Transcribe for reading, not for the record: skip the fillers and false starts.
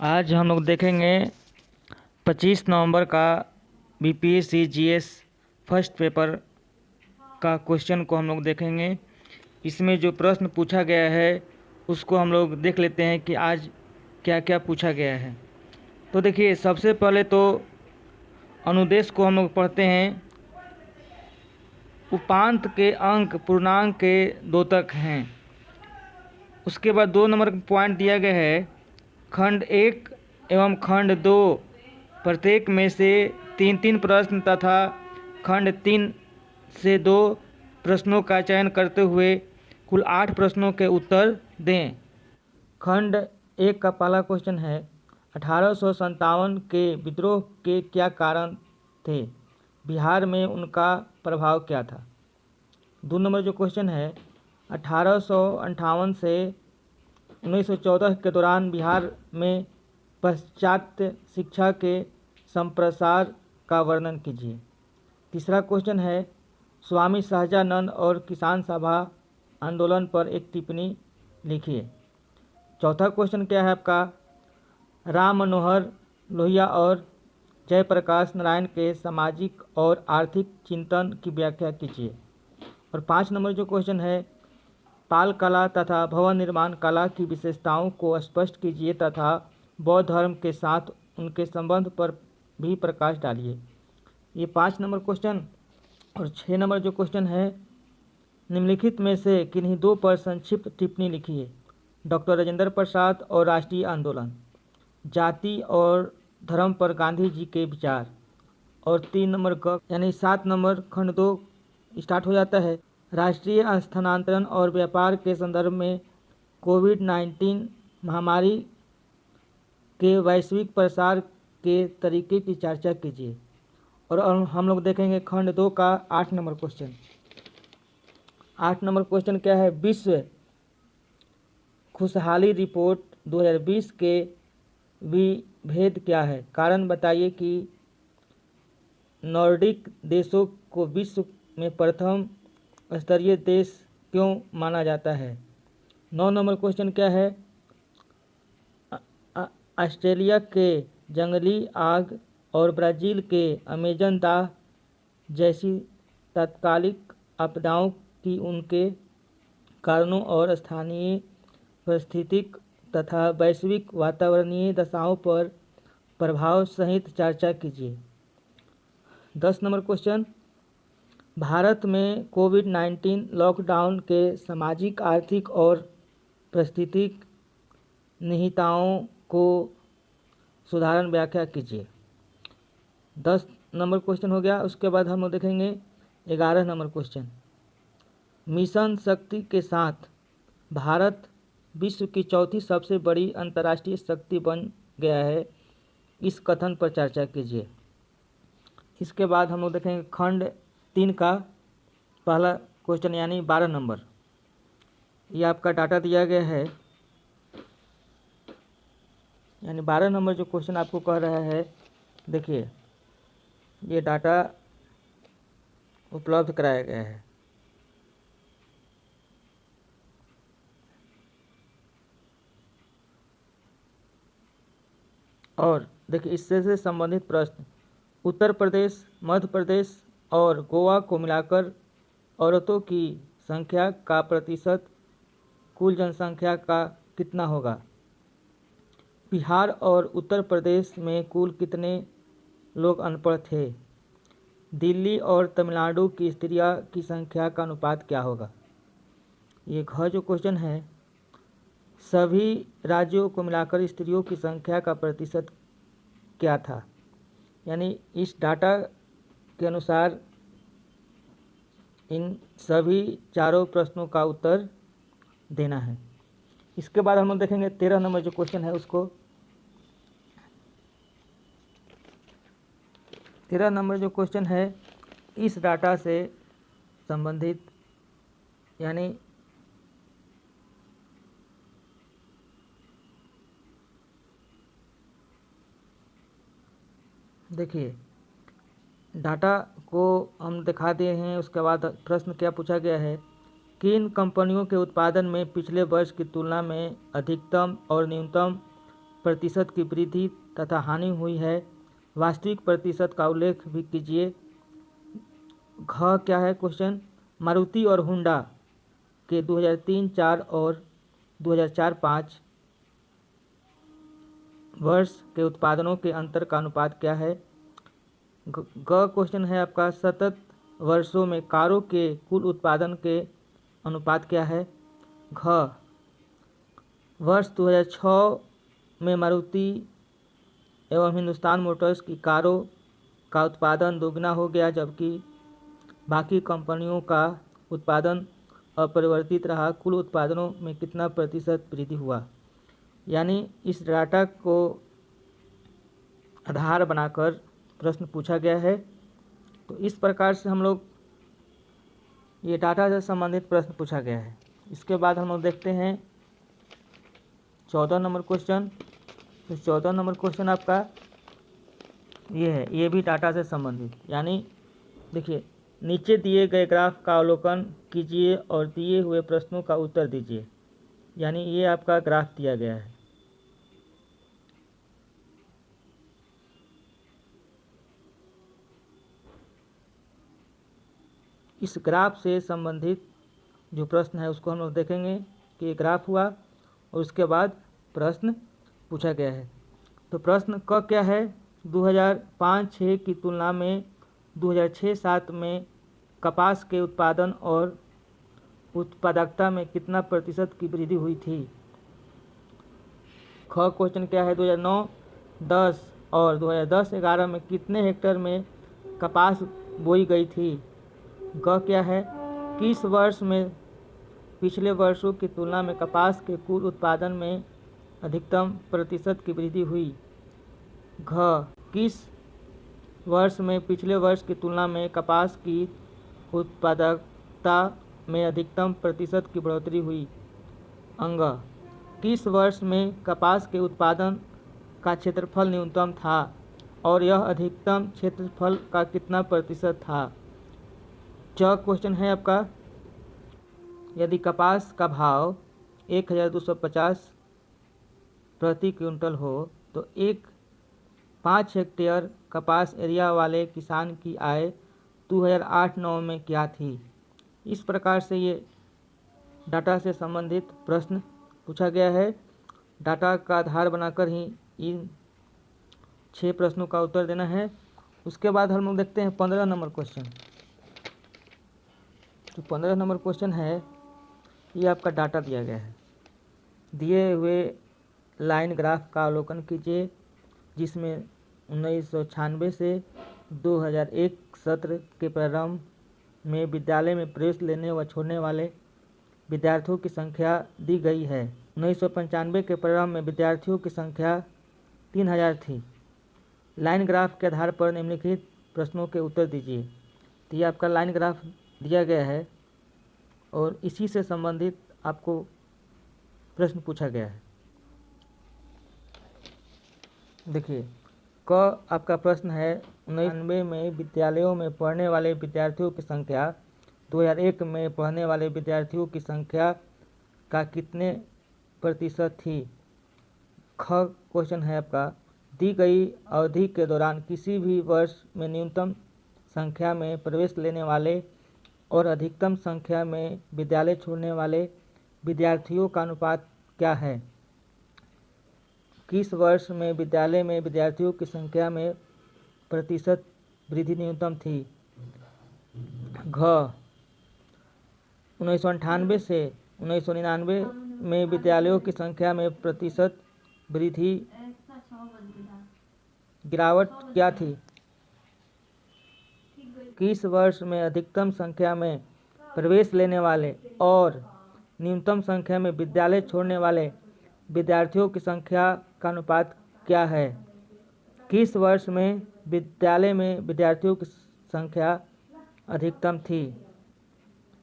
आज हम लोग देखेंगे 25 नवंबर का बीपीएससी जीएस फर्स्ट पेपर का क्वेश्चन को हम लोग देखेंगे। इसमें जो प्रश्न पूछा गया है उसको हम लोग देख लेते हैं कि आज क्या क्या पूछा गया है। तो देखिए, सबसे पहले तो अनुदेश को हम लोग पढ़ते हैं। उपांत के अंक पूर्णांक के द्योतक हैं। उसके बाद 2 नंबर का पॉइंट दिया गया है, खंड 1 एवं खंड 2 प्रत्येक में से 3-3 प्रश्न तथा खंड 3 से 2 प्रश्नों का चयन करते हुए कुल 8 प्रश्नों के उत्तर दें। खंड 1 का पहला क्वेश्चन है, 1857 के विद्रोह के क्या कारण थे? बिहार में उनका प्रभाव क्या था? 2 नंबर जो क्वेश्चन है, 1858 से 1914 के दौरान बिहार में पाश्चात्य शिक्षा के संप्रसार का वर्णन कीजिए। तीसरा क्वेश्चन है, स्वामी सहजानंद और किसान सभा आंदोलन पर एक टिप्पणी लिखिए। चौथा क्वेश्चन क्या है आपका, राम मनोहर लोहिया और जयप्रकाश नारायण के सामाजिक और आर्थिक चिंतन की व्याख्या कीजिए। और 5 नंबर जो क्वेश्चन है, पाल कला तथा भवन निर्माण कला की विशेषताओं को स्पष्ट कीजिए तथा बौद्ध धर्म के साथ उनके संबंध पर भी प्रकाश डालिए। ये 5 नंबर क्वेश्चन। और 6 नंबर जो क्वेश्चन है, निम्नलिखित में से किन्हीं 2 पर संक्षिप्त टिप्पणी लिखिए। डॉक्टर राजेंद्र प्रसाद और राष्ट्रीय आंदोलन, जाति और धर्म पर गांधी जी के विचार। और 3 नंबर का यानी 7 नंबर खंड 2 स्टार्ट हो जाता है, राष्ट्रीय स्थानांतरण और व्यापार के संदर्भ में कोविड-19 महामारी के वैश्विक प्रसार के तरीके की चर्चा कीजिए। और हम लोग देखेंगे खंड 2 का 8 नंबर क्वेश्चन। 8 नंबर क्वेश्चन क्या है, विश्व खुशहाली रिपोर्ट 2020 के विभेद क्या है? कारण बताइए कि नॉर्डिक देशों को विश्व में प्रथम स्तरीय देश क्यों माना जाता है? 9 नंबर क्वेश्चन क्या है, ऑस्ट्रेलिया के जंगली आग और ब्राज़ील के अमेजन दाह जैसी तात्कालिक आपदाओं की उनके कारणों और स्थानीय पारिस्थितिक तथा वैश्विक वातावरणीय दशाओं पर प्रभाव सहित चर्चा कीजिए। 10 नंबर क्वेश्चन, भारत में कोविड-19 लॉकडाउन के सामाजिक, आर्थिक और पारिस्थितिक निहिताओं को सुधारण व्याख्या कीजिए। 10 नंबर क्वेश्चन हो गया। उसके बाद हम लोग देखेंगे 11 नंबर क्वेश्चन, मिशन शक्ति के साथ भारत विश्व की चौथी सबसे बड़ी अंतर्राष्ट्रीय शक्ति बन गया है, इस कथन पर चर्चा कीजिए। इसके बाद हम लोग देखेंगे खंड 3 का पहला क्वेश्चन यानी 12 नंबर। ये आपका डाटा दिया गया है, यानी 12 नंबर जो क्वेश्चन आपको कह रहा है, देखिए ये डाटा उपलब्ध कराया गया है। और देखिए इससे से संबंधित प्रश्न, उत्तर प्रदेश, मध्य प्रदेश और गोवा को मिलाकर औरतों की संख्या का प्रतिशत कुल जनसंख्या का कितना होगा? बिहार और उत्तर प्रदेश में कुल कितने लोग अनपढ़ थे? दिल्ली और तमिलनाडु की स्त्रियां की संख्या का अनुपात क्या होगा? ये घ जो क्वेश्चन है, सभी राज्यों को मिलाकर स्त्रियों की संख्या का प्रतिशत क्या था? यानी इस डाटा के अनुसार इन सभी चारों प्रश्नों का उत्तर देना है। इसके बाद हम लोग देखेंगे 13 नंबर जो क्वेश्चन है उसको। 13 नंबर जो क्वेश्चन है इस डाटा से संबंधित, यानी देखिए डाटा को हम दिखा दिए हैं। उसके बाद प्रश्न क्या पूछा गया है, किन कंपनियों के उत्पादन में पिछले वर्ष की तुलना में अधिकतम और न्यूनतम प्रतिशत की वृद्धि तथा हानि हुई है? वास्तविक प्रतिशत का उल्लेख भी कीजिए। घ क्या है क्वेश्चन? मारुति और होंडा के 2003-04 और 2004-05 वर्ष के उत्पादनों के अंतर का अनुपात क्या है? ग क्वेश्चन है आपका सतत वर्षों में कारों के कुल उत्पादन के अनुपात क्या है? घ वर्ष 2006 में मारुति एवं हिंदुस्तान मोटर्स की कारों का उत्पादन दोगुना हो गया, जबकि बाकी कंपनियों का उत्पादन अपरिवर्तित रहा। कुल उत्पादनों में कितना प्रतिशत वृद्धि हुआ? यानी इस डाटा को आधार बनाकर प्रश्न पूछा गया है। तो इस प्रकार से हम लोग ये डाटा से संबंधित प्रश्न पूछा गया है। इसके बाद हम लोग देखते हैं 14 नंबर क्वेश्चन। तो 14 नंबर क्वेश्चन आपका ये है, ये भी डाटा से संबंधित। यानी देखिए, नीचे दिए गए ग्राफ का अवलोकन कीजिए और दिए हुए प्रश्नों का उत्तर दीजिए। यानी ये आपका ग्राफ दिया गया है। इस ग्राफ से संबंधित जो प्रश्न है उसको हम लोग देखेंगे कि ये ग्राफ हुआ और उसके बाद प्रश्न पूछा गया है। तो प्रश्न क क्या है? 2005-06 की तुलना में 2006-07 में कपास के उत्पादन और उत्पादकता में कितना प्रतिशत की वृद्धि हुई थी? ख क्वेश्चन क्या है? 2009-10 और 2010-11 में कितने हेक्टेयर में कपास बोई गई थी? ग क्या है? किस वर्ष में पिछले वर्षों की तुलना में कपास के कुल उत्पादन में अधिकतम प्रतिशत की वृद्धि हुई? घ किस वर्ष में पिछले वर्ष की तुलना में कपास की उत्पादकता में अधिकतम प्रतिशत की बढ़ोतरी हुई? अंग किस वर्ष में कपास के उत्पादन का क्षेत्रफल न्यूनतम था और यह अधिकतम क्षेत्रफल का कितना प्रतिशत था? च क्वेश्चन है आपका, यदि कपास का भाव 1250 प्रति क्विंटल हो तो 5 हेक्टेयर कपास एरिया वाले किसान की आय 2008-09 में क्या थी? इस प्रकार से ये डाटा से संबंधित प्रश्न पूछा गया है। डाटा का आधार बनाकर ही इन 6 प्रश्नों का उत्तर देना है। उसके बाद हम लोग देखते हैं 15 नंबर क्वेश्चन। जो 15 नंबर क्वेश्चन है ये आपका डाटा दिया गया है। दिए हुए लाइन ग्राफ का अवलोकन कीजिए, जिसमें 1996 से 2001 सत्र के प्रारंभ में विद्यालय में प्रवेश लेने व छोड़ने वाले विद्यार्थियों की संख्या दी गई है। 1995 के प्रारंभ में विद्यार्थियों की संख्या 3000 थी। लाइन ग्राफ के आधार पर निम्नलिखित प्रश्नों के उत्तर दीजिए। तो ये आपका लाइन ग्राफ दिया गया है और इसी से संबंधित आपको प्रश्न पूछा गया है। देखिए, क आपका प्रश्न है 1999 में विद्यालयों में पढ़ने वाले विद्यार्थियों की संख्या 2001 में पढ़ने वाले विद्यार्थियों की संख्या का कितने प्रतिशत थी? ख क्वेश्चन है आपका, दी गई अवधि के दौरान किसी भी वर्ष में न्यूनतम संख्या में प्रवेश लेने वाले और अधिकतम संख्या में विद्यालय छोड़ने वाले विद्यार्थियों का अनुपात क्या है? किस वर्ष में विद्यालय में विद्यार्थियों की संख्या में प्रतिशत वृद्धि न्यूनतम थी? घ 1998 से 1999 में विद्यालयों की संख्या में प्रतिशत वृद्धि गिरावट क्या थी? किस वर्ष में अधिकतम संख्या में प्रवेश लेने वाले और न्यूनतम संख्या में विद्यालय छोड़ने वाले विद्यार्थियों की संख्या का अनुपात क्या है? किस वर्ष में विद्यालय में विद्यार्थियों की संख्या अधिकतम थी?